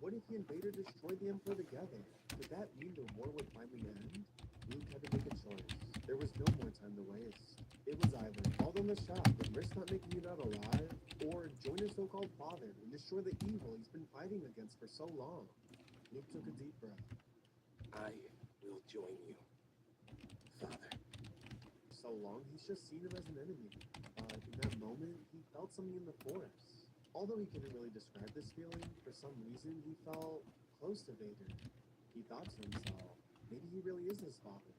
What if the invader destroyed the Emperor together? Did that mean the war would finally end? Luke had to make a choice. There was no more time to waste. It was either fall on the shop and risk not making it out alive, or join his so-called father and destroy the evil he's been fighting against for so long. Luke took a deep breath. I will join you, Father. So long, he's just seen him as an enemy. But in that moment, he felt something in the force. Although he couldn't really describe this feeling, for some reason he felt close to Vader. He thought to himself, maybe he really is his father.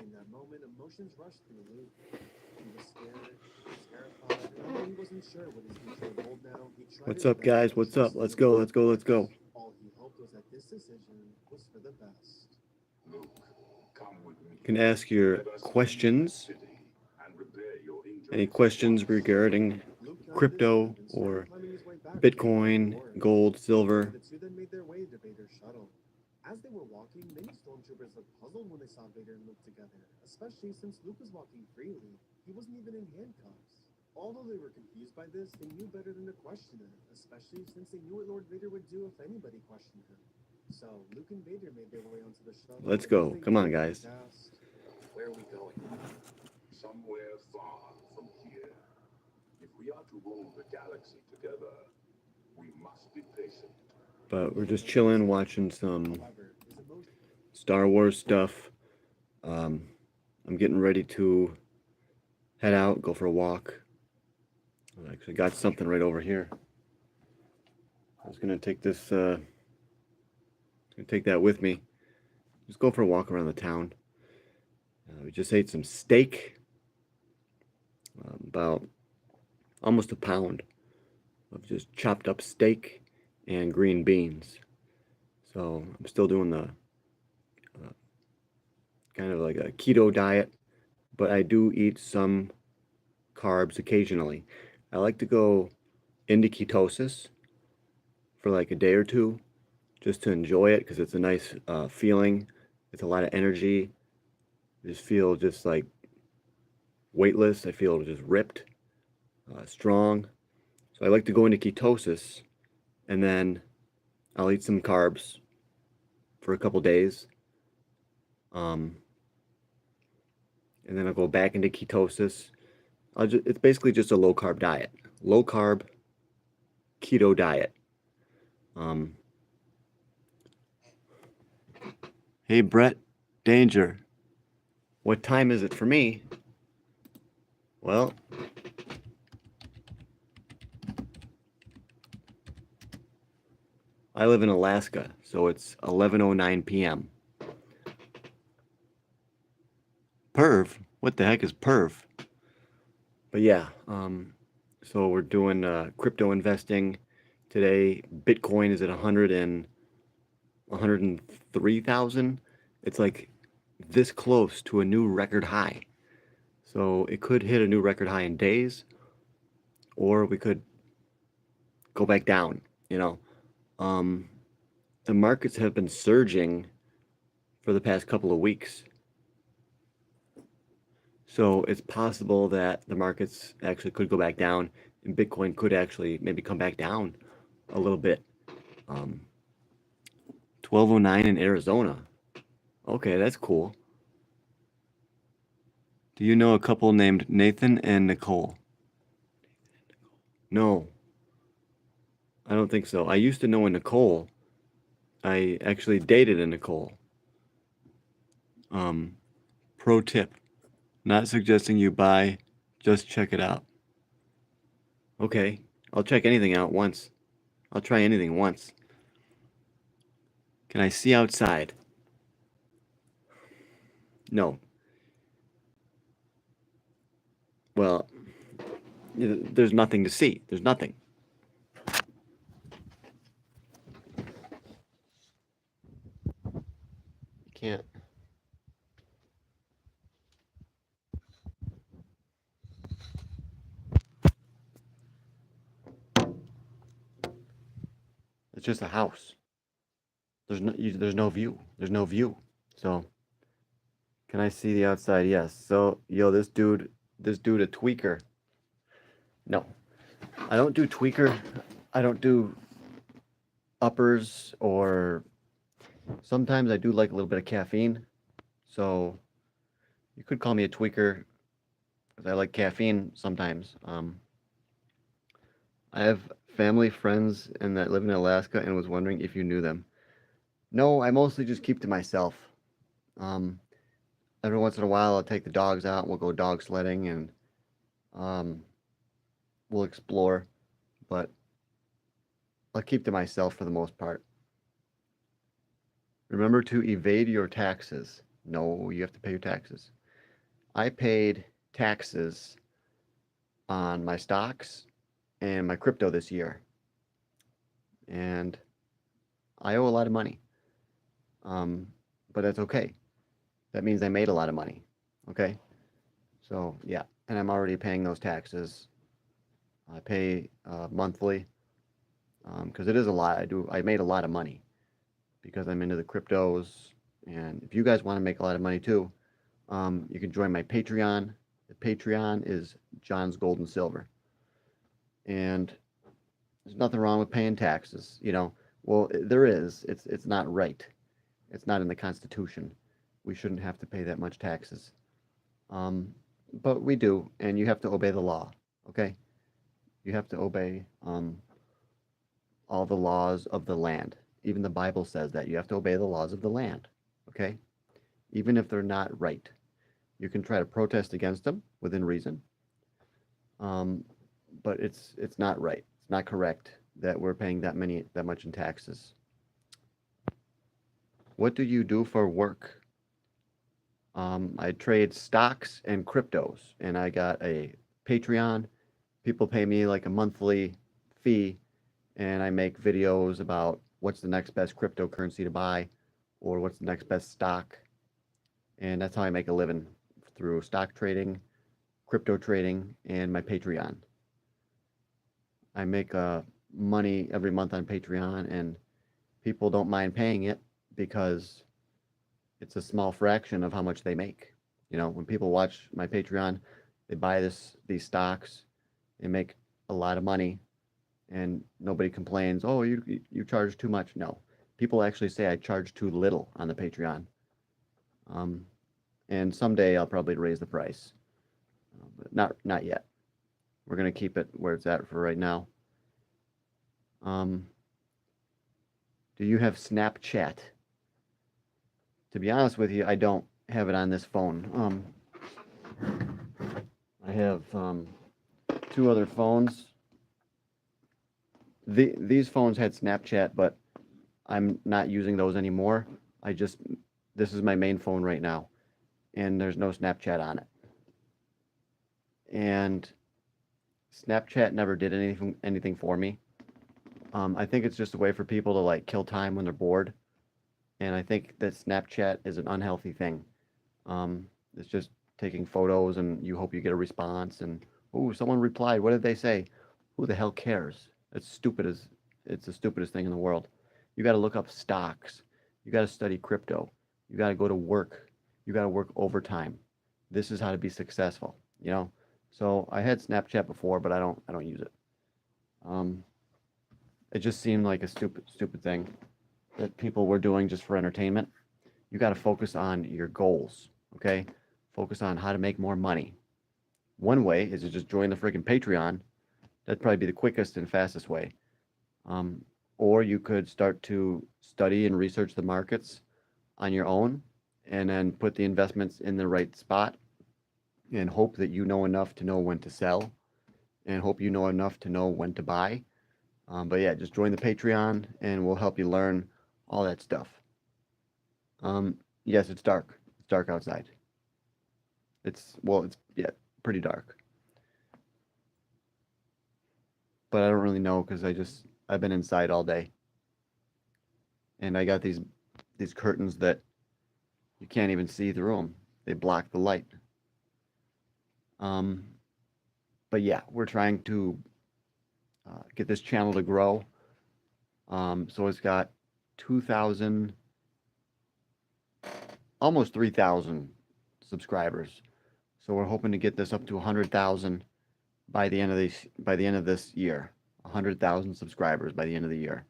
In that moment, emotions rushed through Luke. He was scared, he was terrified, and although he wasn't sure what his future would hold now, he tried. What's up, guys? What's up? Let's go, let's go, let's go. All he hoped was that this decision was for the best. Luke, come with me. You can ask your questions. Any questions regarding crypto or Bitcoin, gold, silver? The two then made their way to Vader's shuttle. As they were walking, many stormtroopers looked puzzled when they saw Vader and Luke together, especially since Luke was walking freely. He wasn't even in handcuffs. Although they were confused by this, they knew better than to question it, especially since they knew what Lord Vader would do if anybody questioned him. So Luke and Vader made their way onto the shuttle. Let's go. Come on, guys. Where are we going? Somewhere far from here. If we are to rule the galaxy together, we must be patient. But we're just chilling, watching some Star Wars stuff. I'm getting ready to head out, go for a walk. I actually got something right over here. I was gonna take this, take that with me. Just go for a walk around the town. We just ate some steak, about almost a pound of just chopped up steak and green beans. So I'm still doing the kind of like a keto diet, but I do eat some carbs occasionally. I like to go into ketosis for like a day or two just to enjoy it, because it's a nice feeling. It's a lot of energy. I just feel just like weightless. I feel just ripped, strong. So I like to go into ketosis, and then I'll eat some carbs for a couple days. And then I'll go back into ketosis. It's basically just a low carb diet. Low carb keto diet. Hey Brett, danger. What time is it for me? Well, I live in Alaska, so it's 11:09 p.m. Perv? What the heck is perv? But yeah, so we're doing crypto investing today. Bitcoin is at 103,000. It's like this close to a new record high. So it could hit a new record high in days, or we could go back down, you know. The markets have been surging for the past couple of weeks. So it's possible that the markets actually could go back down, and Bitcoin could actually maybe come back down a little bit. 12:09 in Arizona. Okay, that's cool. Do you know a couple named Nathan and Nicole? No, I don't think so. I used to know a Nicole. I actually dated a Nicole. Pro tip. Not suggesting you buy, just check it out. Okay, I'll check anything out once. I'll try anything once. Can I see outside? No. Well, there's nothing to see. There's nothing. You can't. It's just a house. There's no view. There's no view. So, can I see the outside? Yes. So, yo, this dude a tweaker. No, I don't do tweaker. I don't do uppers, or sometimes I do like a little bit of caffeine. So you could call me a tweaker because I like caffeine sometimes. I have family friends and that live in Alaska and was wondering if you knew them. No, I mostly just keep to myself. Um, every once in a while, I'll take the dogs out. We'll go dog sledding and um, we'll explore, but I'll keep to myself for the most part. Remember to evade your taxes. No, you have to pay your taxes. I paid taxes on my stocks and my crypto this year, and I owe a lot of money. But that's okay. That means I made a lot of money. Okay, so yeah, and I'm already paying those taxes. I pay monthly because it is a lot. I made a lot of money because I'm into the cryptos. And if you guys want to make a lot of money too, you can join my Patreon. The Patreon is John's Gold and Silver. And there's nothing wrong with paying taxes, you know. Well, there is. It's not right. It's not in the Constitution. We shouldn't have to pay that much taxes. But we do, and you have to obey the law, okay? You have to obey all the laws of the land. Even the Bible says that you have to obey the laws of the land, okay? Even if they're not right. You can try to protest against them within reason, but it's not right. It's not correct that we're paying that much in taxes. What do you do for work? I trade stocks and cryptos, and I got a Patreon. People pay me like a monthly fee, and I make videos about what's the next best cryptocurrency to buy or what's the next best stock. And that's how I make a living, through stock trading, crypto trading, and my Patreon. I make money every month on Patreon, and people don't mind paying it because it's a small fraction of how much they make. You know, when people watch my Patreon, they buy these stocks, they make a lot of money, and nobody complains, oh, you charge too much. No, people actually say I charge too little on the Patreon. And someday I'll probably raise the price, but not yet. We're gonna keep it where it's at for right now. Do you have Snapchat? To be honest with you, I don't have it on this phone. I have two other phones. These phones had Snapchat, but I'm not using those anymore. This is my main phone right now, and there's no Snapchat on it. And Snapchat never did anything for me. I think it's just a way for people to like kill time when they're bored. And I think that Snapchat is an unhealthy thing. It's just taking photos and you hope you get a response and, oh, someone replied. What did they say? Who the hell cares? It's the stupidest thing in the world. You got to look up stocks. You got to study crypto. You got to go to work. You got to work overtime. This is how to be successful, you know? So I had Snapchat before, but I don't use it. It just seemed like a stupid thing that people were doing just for entertainment. You got to focus on your goals, okay? Focus on how to make more money. One way is to just join the freaking Patreon. That'd probably be the quickest and fastest way. Or you could start to study and research the markets on your own and then put the investments in the right spot and hope that you know enough to know when to sell and hope you know enough to know when to buy. But yeah, just join the Patreon and we'll help you learn all that stuff. Yes, it's dark. It's dark outside. It's pretty dark. But I don't really know because I've been inside all day. And I got these curtains that you can't even see through them. They block the light. But yeah, we're trying to get this channel to grow. So it's got 2,000, almost 3,000 subscribers. So we're hoping to get this up to 100,000 by the end of this year. 100,000 subscribers by the end of the year.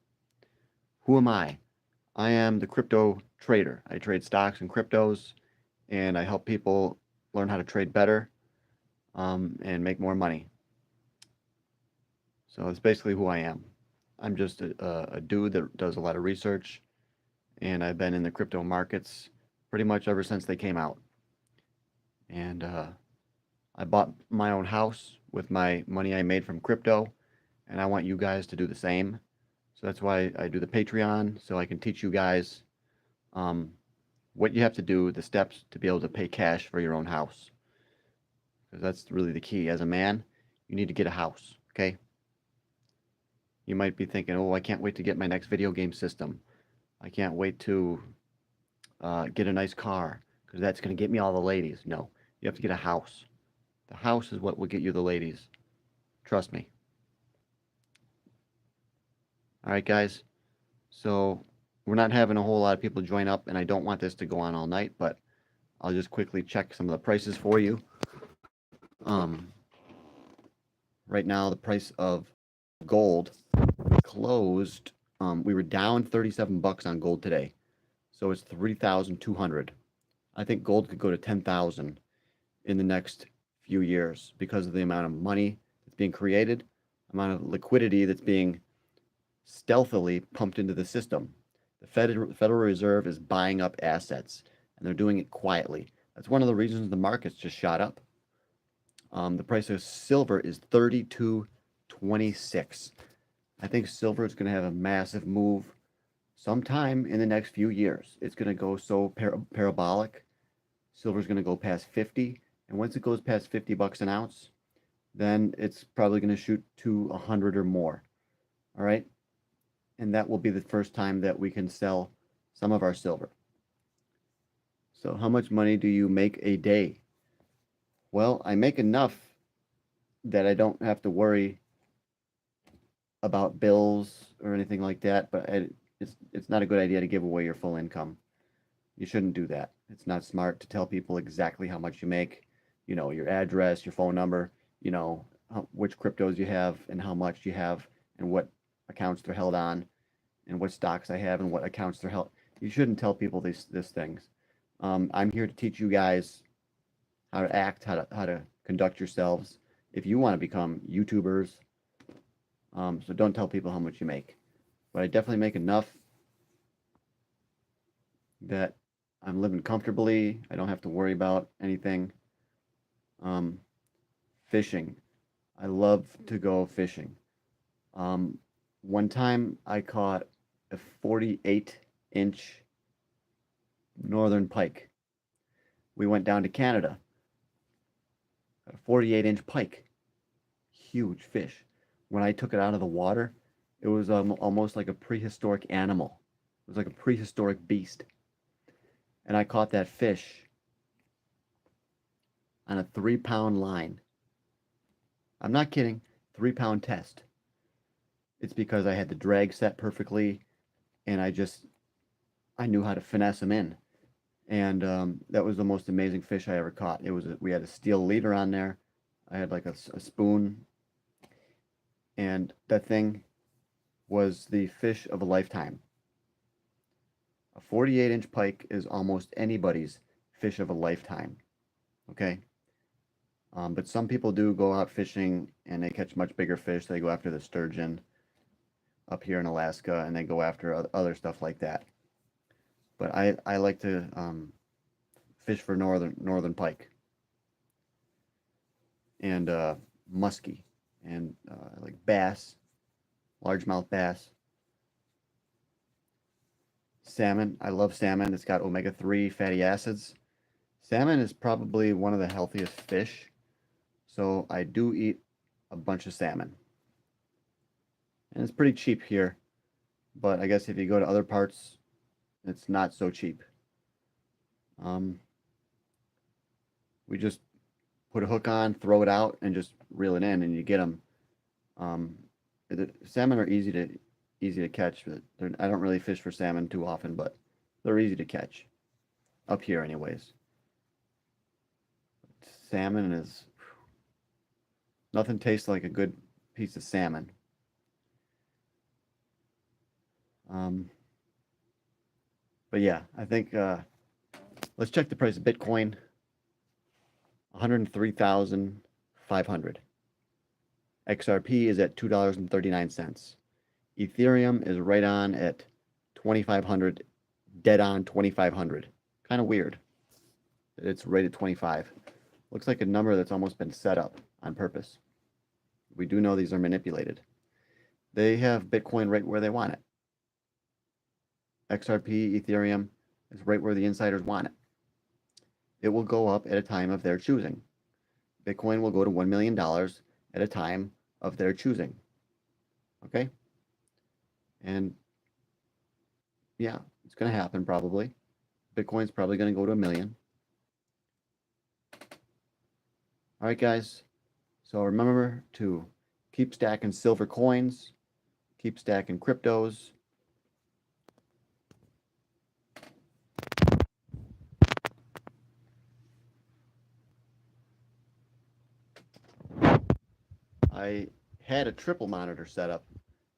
who am I? I am the crypto trader. I trade stocks and cryptos, and I help people learn how to trade better and make more money. So that's basically who I am. I'm just a dude that does a lot of research, and I've been in the crypto markets pretty much ever since they came out. And I bought my own house with my money I made from crypto, and I want you guys to do the same. So that's why I do the Patreon, so I can teach you guys what you have to do, the steps to be able to pay cash for your own house. Because that's really the key. As a man, you need to get a house, okay? You might be thinking, oh, I can't wait to get my next video game system. I can't wait to get a nice car, because that's going to get me all the ladies. No, you have to get a house. The house is what will get you the ladies. Trust me. All right, guys. So we're not having a whole lot of people join up, and I don't want this to go on all night, but I'll just quickly check some of the prices for you. Right now, the price of gold closed. We were down 37 bucks on gold today, so it's 3,200. I think gold could go to 10,000 in the next few years because of the amount of money that's being created, amount of liquidity that's being stealthily pumped into the system. The Federal Reserve is buying up assets, and they're doing it quietly. That's one of the reasons the markets just shot up. The price of silver is $32.26. I think silver is going to have a massive move sometime in the next few years. It's going to go so parabolic. Silver is going to go past 50, and once it goes past 50 bucks an ounce, then it's probably going to shoot to 100 or more. All right? And that will be the first time that we can sell some of our silver. So how much money do you make a day? Well, I make enough that I don't have to worry about bills or anything like that, but it's not a good idea to give away your full income. You shouldn't do that. It's not smart to tell people exactly how much you make, you know, your address, your phone number, you know, which cryptos you have and how much you have and what accounts they're held on and what stocks I have and what accounts they're held. You shouldn't tell people these things. I'm here to teach you guys how to act, how to conduct yourselves if you want to become YouTubers. So don't tell people how much you make. But I definitely make enough that I'm living comfortably. I don't have to worry about anything. Fishing. I love to go fishing. One time I caught a 48-inch northern pike. We went down to Canada. A 48-inch pike. Huge fish. When I took it out of the water, it was almost like a prehistoric animal. It was like a prehistoric beast. And I caught that fish on a 3-pound line. I'm not kidding. 3-pound test. It's because I had the drag set perfectly, and I knew how to finesse them in. And that was the most amazing fish I ever caught. We had a steel leader on there. I had like a spoon, and that thing was the fish of a lifetime. A 48-inch pike is almost anybody's fish of a lifetime. Okay? But some people do go out fishing and they catch much bigger fish. They go after the sturgeon up here in Alaska, and they go after other stuff like that. But I like to fish for northern pike and muskie and like bass, largemouth bass. Salmon. I love salmon. It's got omega-3 fatty acids. Salmon is probably one of the healthiest fish, so I do eat a bunch of salmon. And it's pretty cheap here, but I guess if you go to other parts, it's not so cheap. We just put a hook on, throw it out, and just reel it in, and you get them. The salmon are easy to catch. I don't really fish for salmon too often, but they're easy to catch up here, anyways. Salmon is nothing tastes like a good piece of salmon. But yeah, I think let's check the price of Bitcoin. 103,500. XRP is at $2.39. Ethereum is right on at 2,500, dead on 2,500. Kind of weird that it's right at 25. Looks like a number that's almost been set up on purpose. We do know these are manipulated. They have Bitcoin right where they want it. XRP, Ethereum is right where the insiders want it. It will go up at a time of their choosing. Bitcoin will go to $1 million at a time of their choosing. Okay? And yeah, it's going to happen probably. Bitcoin's probably going to go to $1 million. All right, guys. So remember to keep stacking silver coins, keep stacking cryptos. I had a triple monitor set up,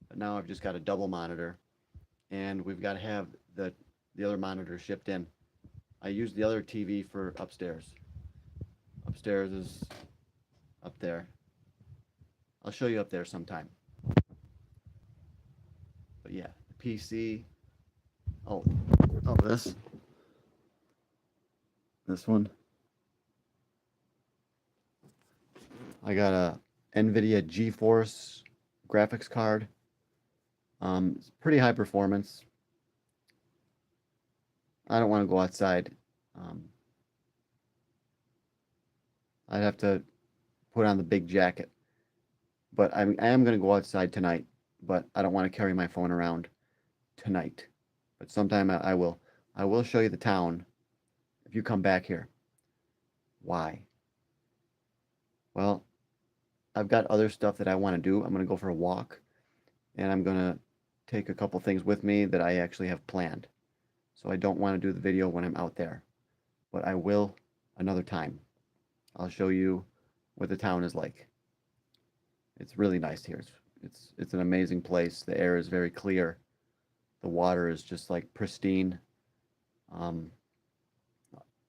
but now I've just got a double monitor, and we've got to have the other monitor shipped in. I use the other TV for upstairs. Upstairs is up there. I'll show you up there sometime. But yeah, the PC. Oh, this one. I got a NVIDIA GeForce graphics card. It's pretty high performance. I don't want to go outside. I'd have to put on the big jacket. But I am going to go outside tonight, but I don't want to carry my phone around tonight. But sometime I will. I will show you the town if you come back here. Why? Well, I've got other stuff that I want to do. I'm going to go for a walk, and I'm going to take a couple things with me that I actually have planned. So I don't want to do the video when I'm out there, but I will another time. I'll show you what the town is like. It's really nice here. It's an amazing place. The air is very clear. The water is just like pristine.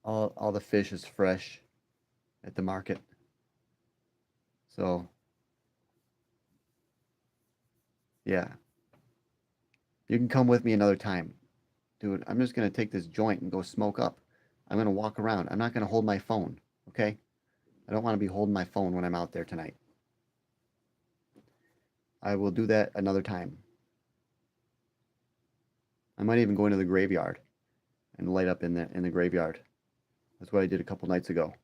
All the fish is fresh at the market. So yeah, you can come with me another time. Dude, I'm just going to take this joint and go smoke up. I'm going to walk around. I'm not going to hold my phone, okay? I don't want to be holding my phone when I'm out there tonight. I will do that another time. I might even go into the graveyard and light up in the graveyard. That's what I did a couple nights ago.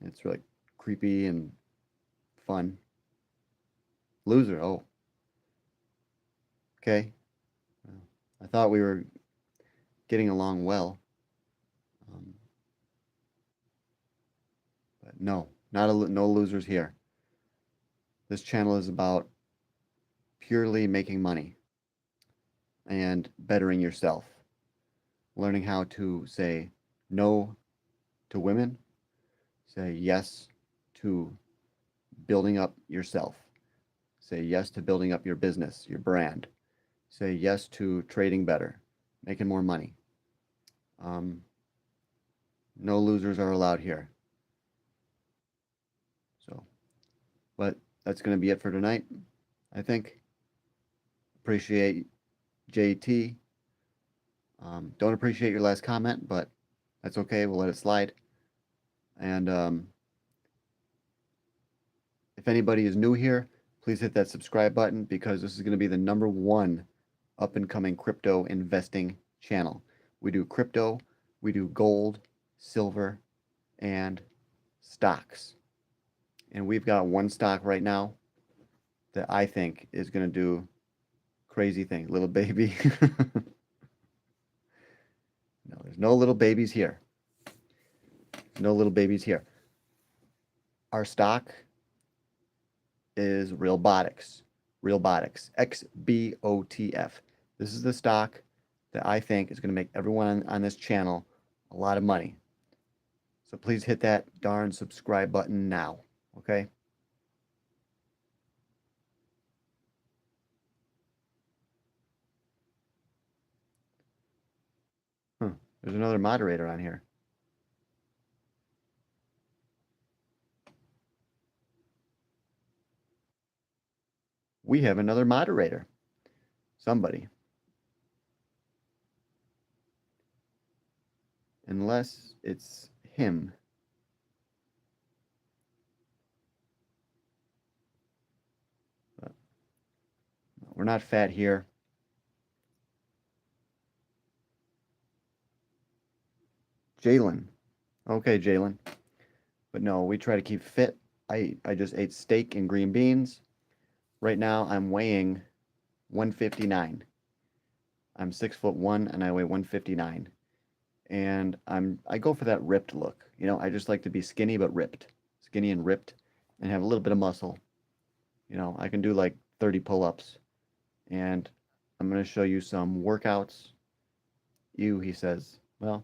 It's really creepy and fun. Loser, oh. Okay. I thought we were getting along well. But no, no losers here. This channel is about purely making money and bettering yourself. Learning how to say no to women, say yes to building up yourself, say yes to building up your business, your brand, say yes to trading better, making more money. No losers are allowed here. So, but that's going to be it for tonight, I think. Appreciate JT. Don't appreciate your last comment, but that's okay. We'll let it slide. And if anybody is new here, please hit that subscribe button, because this is going to be the #1 up-and-coming crypto investing channel. We do crypto, we do gold, silver, and stocks. And we've got one stock right now that I think is going to do crazy thing. Little baby. No, there's no little babies here. No little babies here. Our stock is Realbotics. Realbotics. XBOTF. This is the stock that I think is going to make everyone on this channel a lot of money. So please hit that darn subscribe button now. Okay? There's another moderator on here. We have another moderator. Somebody. Unless it's him. But we're not fat here. Jalen. Okay, Jalen. But no, we try to keep fit. I just ate steak and green beans. Right now I'm weighing 159. I'm 6'1" and I weigh 159. And I go for that ripped look. You know, I just like to be skinny but ripped. Skinny and ripped and have a little bit of muscle. You know, I can do like 30 pull-ups. And I'm going to show you some workouts. He says. Well,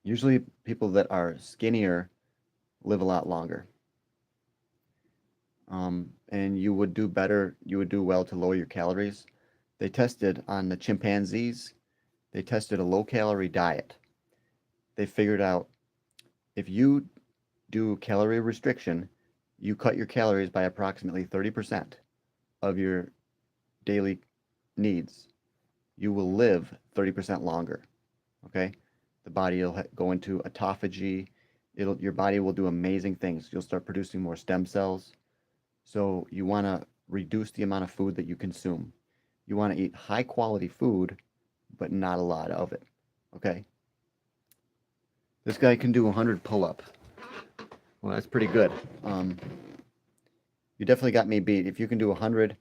usually people that are skinnier live a lot longer. And you would do better, you would do well to lower your calories. They tested on the chimpanzees, they tested a low-calorie diet. They figured out if you do calorie restriction, you cut your calories by approximately 30% of your daily needs. You will live 30% longer, okay? The body will go into autophagy. Your body will do amazing things. You'll start producing more stem cells. So you want to reduce the amount of food that you consume. You want to eat high quality food, but not a lot of it, okay? This guy can do 100 pull-ups. Well, that's pretty good. You definitely got me beat. If you can do 100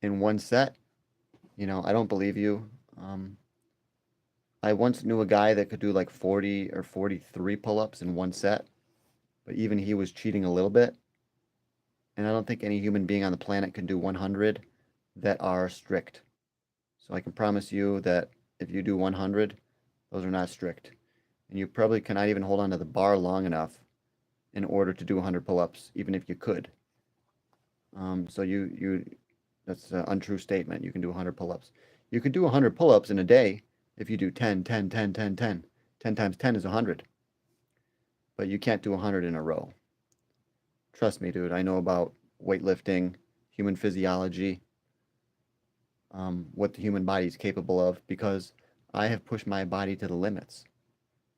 in one set, you know, I don't believe you. I once knew a guy that could do like 40 or 43 pull-ups in one set, but even he was cheating a little bit. And I don't think any human being on the planet can do 100 that are strict. So I can promise you that if you do 100, those are not strict. And you probably cannot even hold onto the bar long enough in order to do 100 pull-ups, even if you could. So that's an untrue statement. You can do 100 pull-ups. You can do 100 pull-ups in a day if you do 10, 10, 10, 10, 10. 10 times 10 is 100. But you can't do 100 in a row. Trust me, dude. I know about weightlifting, human physiology, what the human body is capable of, because I have pushed my body to the limits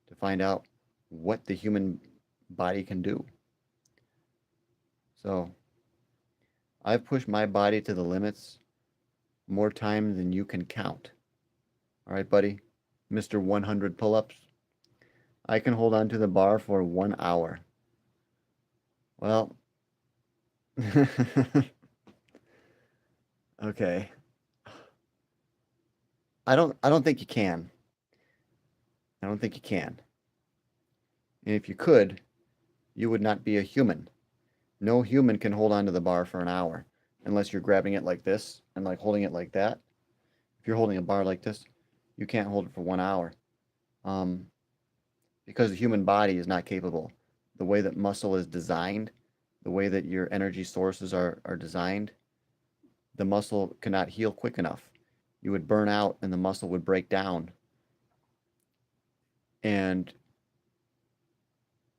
to find out what the human body can do. So I've pushed my body to the limits more times than you can count. All right, buddy? Mr. 100 pull-ups. I can hold on to the bar for 1 hour. Well, okay. I don't think you can. I don't think you can. And if you could, you would not be a human. No human can hold on to the bar for an hour unless you're grabbing it like this and like holding it like that. If you're holding a bar like this, you can't hold it for 1 hour. Because the human body is not capable. The way that muscle is designed, the way that your energy sources are designed, the muscle cannot heal quick enough. You would burn out and the muscle would break down. And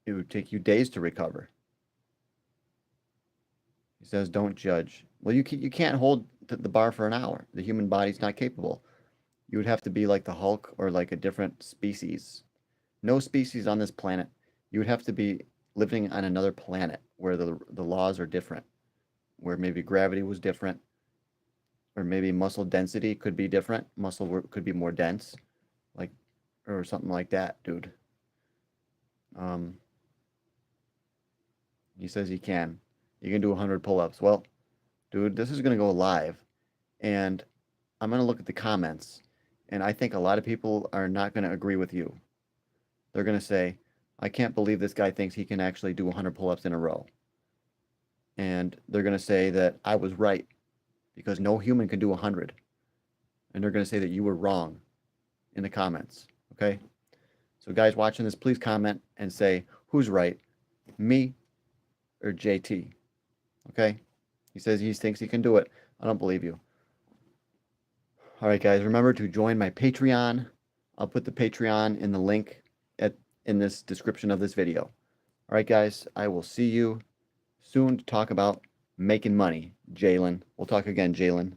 it would take you days to recover. He says, don't judge. Well, you can't hold the bar for an hour. The human body's not capable. You would have to be like the Hulk or like a different species. No species on this planet. You would have to be living on another planet where the laws are different, where maybe gravity was different, or maybe muscle density could be different. Muscle could be more dense, like, or something like that, dude. He says he can. You can do 100 pull-ups. Well, dude, this is going to go live, and I'm going to look at the comments, and I think a lot of people are not going to agree with you. They're going to say, I can't believe this guy thinks he can actually do 100 pull-ups in a row. And they're going to say that I was right because no human can do 100. And they're going to say that you were wrong in the comments, okay? So guys watching this, please comment and say, who's right, me or JT, okay? He says he thinks he can do it. I don't believe you. All right, guys, remember to join my Patreon. I'll put the Patreon in the link in this description of this video. All right, guys, I will see you soon to talk about making money. Jalen. We'll talk again, Jalen.